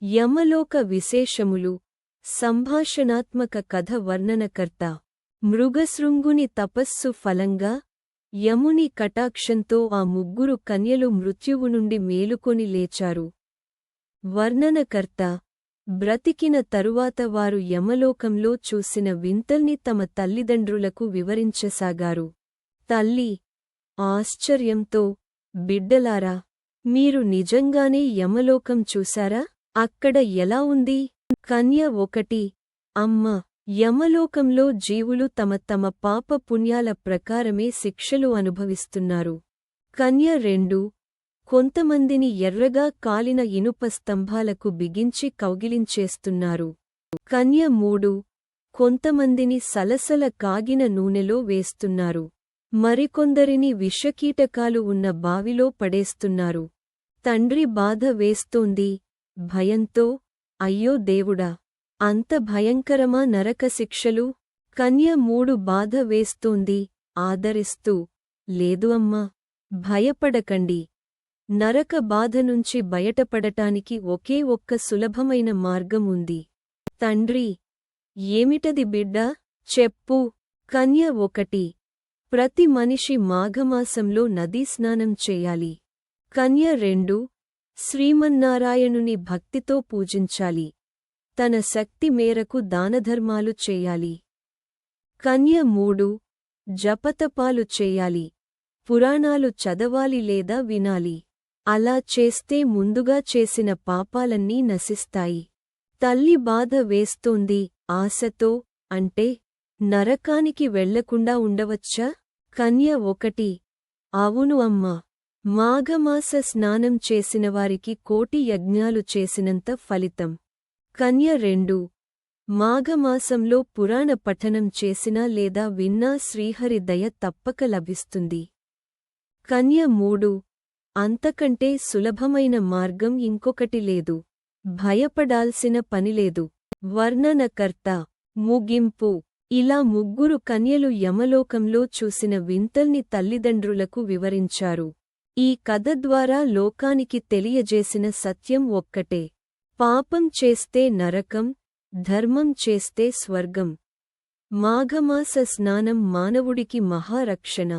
యమలోక విశేషములు సంభాషణాత్మక కథ వర్ణనకర్త మృగశృంగుని తపస్సు ఫలంగా యముని కటాక్షంతో ఆ ముగ్గురు కన్యలు మృత్యువు నుండి మేలుకొని లేచారు. వర్ణనకర్త బ్రతికిన తరువాత వారు యమలోకంలో చూసిన వింతల్ని తమ తల్లిదండ్రులకు వివరించసాగారు. తల్లి ఆశ్చర్యంతో, బిడ్డలారా, మీరు నిజంగానే యమలోకం చూశారా? అక్కడ ఎలా ఉంది? కన్య 1 అమ్మ, యమలోకంలో జీవులు తమ తమ పాప పుణ్యాల ప్రకారమే శిక్షలు అనుభవిస్తున్నారు. కన్య 2 కొంతమందిని ఎర్రగా కాలిన ఇనుప స్తంభాలకు బిగించి కౌగిలించేస్తున్నారు. కన్య 3 కొంతమందిని సలసల కాగిన నూనెలో వేస్తున్నారు. మరికొందరిని విషకీటకాలు ఉన్న బావిలో పడేస్తున్నారు. తండ్రి బాధ వేస్తోంది భయంతో, అయ్యో దేవుడా, అంత భయంకరమా నరక శిక్షలు? కన్య 3 బాధ వేస్తోంది ఆదరిస్తూ, లేదు అమ్మా, భయపడకండి. నరక బాధ నుంచి బయటపడటానికి ఒకే ఒక్క సులభమైన మార్గం ఉంది. తండ్రి, ఏమిటది బిడ్డా, చెప్పు. కన్య 1 ప్రతి మనిషి మాఘమాసంలో నదీస్నానం చేయాలి. కన్య 2 శ్రీమన్నారాయణుని భక్తితో పూజించాలి. తన శక్తి మేరకు దానధర్మాలు చేయాలి. కన్య 3 జపతపాలు చేయాలి. పురాణాలు చదవాలి లేదా వినాలి. అలా చేస్తే ముందుగా చేసిన పాపాలన్నీ నశిస్తాయి. తల్లి బాధ వేస్తోంది ఆశతో, అంటే నరకానికి వెళ్లకుండా ఉండవచ్చా? కన్య 1 అవును అమ్మా, మాఘమాస స్నానం చేసినవారికి 1,000,000 యజ్ఞాలు చేసినంత ఫలితం. కన్య 2 మాఘమాసంలో పురాణ పఠనం చేసినా లేదా విన్నా శ్రీహరి దయ తప్పక లభిస్తుంది. కన్య 3 అంతకంటే సులభమైన మార్గం ఇంకొకటి లేదు. భయపడాల్సిన పనిలేదు. వర్ణనకర్త ముగింపు ఇలా ముగ్గురు కన్యలు యమలోకంలో చూసిన వింతల్ని తల్లిదండ్రులకు వివరించారు. ఈ కథ ద్వారా లోకానికి తెలియజేసిన సత్యం ఒక్కటే: పాపం చేస్తే నరకం, ధర్మం చేస్తే స్వర్గం. మాఘమాస స్నానం మానవుడికి మహారక్షణ.